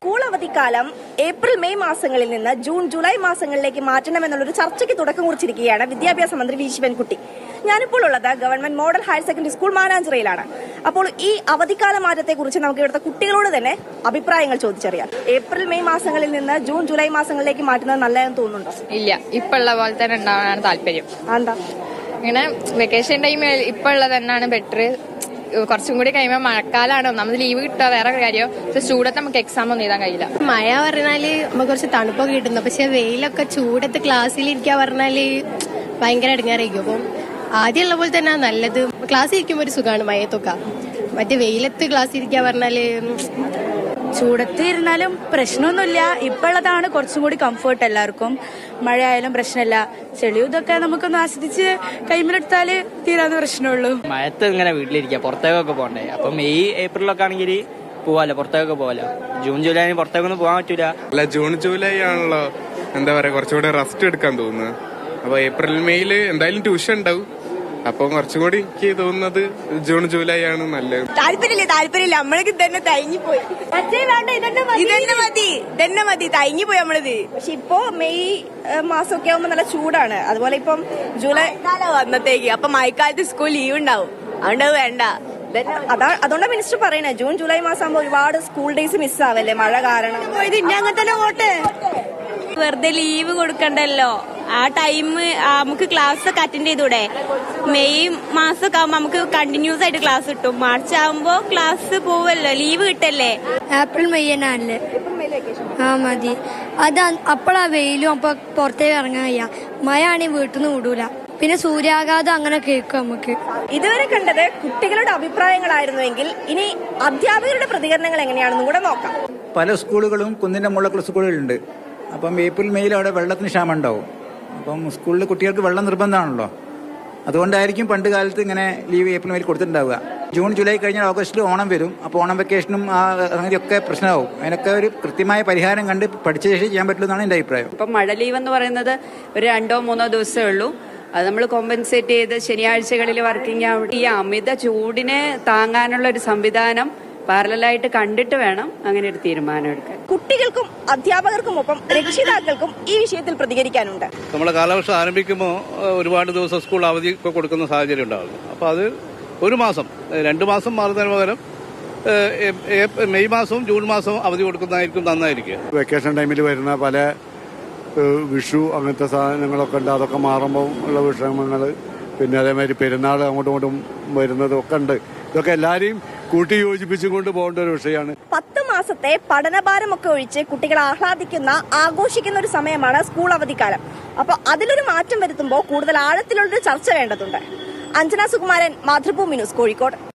School അവധിക്കാലം April May മാസങ്ങളിൽ നിന്ന് ജൂൺ ജൂലൈ മാസങ്ങളിലേക്ക് മാറ്റണമെന്നുള്ളൊരു ചർച്ചയ്ക്ക് തുടക്കം കുറിച്ചിരിക്കുകയാണ് വിദ്യാഭ്യാസ മന്ത്രി വി ശിവൻകുട്ടി. ഞാനിപ്പോൾ ഉള്ളത് government model higher secondary school മാനാഞ്ചിറയിലാണ്. അപ്പോൾ ഈ അവധിക്കാല മാറ്റത്തെക്കുറിച്ച് നമുക്ക് ഇവിടുത്തെ കുട്ടികളോട് തന്നെ അഭിപ്രായങ്ങൾ ചോദിച്ചറിയാം. ഏപ്രിൽ മെയ് മാസങ്ങളിൽ നിന്ന് ജൂൺ ജൂലൈ മാസങ്ങളിലേക്ക് മാറ്റുന്നത് നല്ലതെന്ന് തോന്നുന്നുണ്ടോ? ഇല്ല, ഇപ്പൊ ഉള്ള പോലെ തന്നെ ഉണ്ടാവാനാണ് താല്പര്യം. എന്താ ഇങ്ങനെ വെക്കേഷൻ ടൈമിൽ ഇപ്പൊ ഉള്ളത് തന്നെയാണ് ബെറ്റർ. കുറച്ചും കൂടി കഴിയുമ്പോൾ മഴക്കാലാണ്, നമ്മൾ ലീവ് കിട്ടുക വേറെ കാര്യം. ചൂടത്ത് നമുക്ക് എക്സാം ഒന്നും എഴുതാൻ കഴിയില്ല. മഴ പറഞ്ഞാല് നമുക്ക് കുറച്ച് തണുപ്പൊക്കെ കിട്ടുന്നു, പക്ഷെ വെയിലൊക്കെ ചൂടത്ത് ക്ലാസ്സിലിരിക്കുക പറഞ്ഞാല് ഭയങ്കര ഇടങ്ങാറായിരിക്കും. അപ്പം ആദ്യമുള്ള പോലെ തന്നെ നല്ലത്. ക്ലാസ്സിൽ ഇരിക്കുമ്പോൾ ഒരു സുഖമാണ് മഴയത്തൊക്കെ. മറ്റേ വെയിലത്ത് ക്ലാസ്സിൽ ഇരിക്കുക പറഞ്ഞാല് ചൂടത്ത് ഇരുന്നാലും പ്രശ്നമൊന്നുമില്ല. ഇപ്പോഴതാണ് കുറച്ചും കൂടി കംഫർട്ട് എല്ലാവർക്കും. മഴ ആയാലും പ്രശ്നമില്ല. ചെളിയും ഇതൊക്കെ നമുക്കൊന്ന് ആസ്വദിച്ച് കൈമിലെടുത്താല് തീരാവുന്ന പ്രശ്നമുള്ളൂ. മഴത്ത് ഇങ്ങനെ വീട്ടിലിരിക്കുക, പുറത്തേക്കൊക്കെ പോകണ്ടേ. അപ്പൊ മെയ് ഏപ്രിലൊക്കെ ആണെങ്കിൽ പോവാലോ, പുറത്തേക്കൊക്കെ പോവാലോ. ജൂൺ ജൂലൈ പുറത്തേക്കൊന്നും പോകാൻ പറ്റൂല. അല്ല, ജൂൺ ജൂലൈ ആണല്ലോ എന്താ പറയാ കുറച്ചുകൂടി റെസ്റ്റ് എടുക്കാൻ തോന്നുന്നത്. അപ്പൊ ഏപ്രിൽ മെയില് എന്തായാലും ട്യൂഷൻ ഉണ്ടാവും. അപ്പൊ കുറച്ചുകൂടി എനിക്ക് തോന്നുന്നത് ജൂൺ ജൂലൈ ആണ് നല്ലത്. താല്പര്യമില്ല നമ്മൾക്ക് തന്നെ തൈഞ്ഞു പോയി. ഇതന്നെ മതി തൈഞ്ഞു പോയി നമ്മളിത്. പക്ഷെ ഇപ്പോ മെയ് മാസമൊക്കെ ആവുമ്പോ നല്ല ചൂടാണ്. അതുപോലെ ഇപ്പം ജൂലൈ വന്നത്തേക്ക് അപ്പൊ മഴക്കാലത്ത് സ്കൂൾ ലീവ് ഉണ്ടാവും. അതുകൊണ്ട് വേണ്ട. അതുകൊണ്ടാണ് മിനിസ്റ്റർ പറയുന്നത് ജൂൺ ജൂലൈ മാസം ആകുമ്പോൾ ഒരുപാട് സ്കൂൾ ഡേയ്സ് മിസ്സാവല്ലേ മഴ കാരണം. ഇന്നെ അങ്ങനെ തന്നെ പോട്ടെ. വെറുതെ ലീവ് കൊടുക്കണ്ടല്ലോ. ആ ടൈം നമുക്ക് ക്ലാസ് ഒക്കെ അറ്റൻഡ് ചെയ്തൂടെ. മെയ് മാസമൊക്കെ ആകുമ്പോ നമുക്ക് കണ്ടിന്യൂസ് ആയിട്ട് ക്ലാസ് കിട്ടും. മാർച്ച് ആകുമ്പോ ക്ലാസ് പോവല്ലോ, ലീവ് കിട്ടല്ലേ. ഏപ്രിൽ മെയ് തന്നെയല്ലേ? ആ മതി. അത് അപ്പോഴാ വെയിലും, അപ്പൊ പുറത്തേക്ക് ഇറങ്ങാൻ കഴിയാ. മഴ ആണെങ്കിൽ വീട്ടിൽ നിന്ന് വിടൂല. പിന്നെ സൂര്യാഘാതം അങ്ങനെ കേൾക്കും നമുക്ക്. ഇതുവരെ കണ്ടത് കുട്ടികളുടെ അഭിപ്രായങ്ങളായിരുന്നുവെങ്കിൽ ഇനി അധ്യാപകരുടെ പ്രതികരണങ്ങൾ എങ്ങനെയാണെന്ന് കൂടെ നോക്കാം. പല സ്കൂളുകളും കുന്നിന്റെ മുകളിലുള്ള സ്കൂളുകളുണ്ട്. അപ്പം ഏപ്രിൽ മെയിൽ അവിടെ വെള്ളത്തിന് ക്ഷാമം ഉണ്ടാവും. അപ്പം സ്കൂളിൽ കുട്ടികൾക്ക് വെള്ളം നിർബന്ധമാണല്ലോ. അതുകൊണ്ടായിരിക്കും പണ്ട് കാലത്ത് ഇങ്ങനെ ലീവ് ഏപ്രിൽ മെയിൽ കൊടുത്തിട്ടുണ്ടാവുക. ജൂൺ ജൂലൈ കഴിഞ്ഞാൽ ഓഗസ്റ്റിൽ ഓണം വരും. അപ്പോൾ ഓണം വെക്കേഷനും ആ സംഗതിയൊക്കെ പ്രശ്നമാവും. അതിനൊക്കെ ഒരു കൃത്യമായ പരിഹാരം കണ്ട് പഠിച്ച ശേഷം ചെയ്യാൻ പറ്റുള്ളൂ എന്നാണ് എൻ്റെ അഭിപ്രായം. ഇപ്പം മഴ ലീവ് എന്ന് പറയുന്നത് ഒരു 2-3 ദിവസമേ ഉള്ളൂ. അത് നമ്മൾ കോമ്പൻസേറ്റ് ചെയ്ത് ശനിയാഴ്ചകളിൽ വർക്കിംഗ് ആവട്ടെ. ഈ അമിത ചൂടിനെ താങ്ങാനുള്ള ഒരു സംവിധാനം പാരലായിട്ട് കണ്ടിട്ട് വേണം അങ്ങനെ ഒരു തീരുമാനം എടുക്കാൻ. കുട്ടികൾക്കും അധ്യാപകർക്കും ഒപ്പം രക്ഷിതാക്കൾക്കും ഈ വിഷയത്തിൽ പ്രതികരിക്കാനുണ്ട്. നമ്മുടെ കാലവർഷം ആരംഭിക്കുമ്പോൾ ഒരുപാട് ദിവസം സ്കൂൾ അവധി കൊടുക്കുന്ന സാഹചര്യം ഉണ്ടാകുന്നു. അപ്പോൾ അത് ഒരു മാസം 2 മാസം മാറുന്നതിന് പകരം മെയ് മാസവും ജൂൺ മാസവും അവധി കൊടുക്കുന്നതായിരിക്കും നന്നായിരിക്കും. വെക്കേഷൻ ടൈമിൽ വരുന്ന പല വിഷു അങ്ങനത്തെ സാധനങ്ങളൊക്കെ ഉണ്ട്. അതൊക്കെ മാറുമ്പോൾ ഉള്ള വിഷമങ്ങൾ, പിന്നെ അതേമാതിരി പെരുന്നാൾ അങ്ങോട്ടും ഇങ്ങോട്ടും വരുന്നതൊക്കെ ഉണ്ട്. ഇതൊക്കെ എല്ലാവരെയും കൂട്ടി യോജിപ്പിച്ചുകൊണ്ട് പോകേണ്ട ഒരു വിഷയമാണ്. 10 മാസത്തെ പഠനഭാരമൊക്കെ ഒഴിച്ച് കുട്ടികൾ ആഹ്ലാദിക്കുന്ന ആഘോഷിക്കുന്ന ഒരു സമയമാണ് സ്കൂൾ അവധിക്കാലം. അപ്പൊ അതിലൊരു മാറ്റം വരുത്തുമ്പോൾ കൂടുതൽ ആഴത്തിലുള്ളൊരു ചർച്ച വേണ്ടതുണ്ട്. അഞ്ജന സുകുമാരൻ, മാതൃഭൂമി ന്യൂസ്, കോഴിക്കോട്.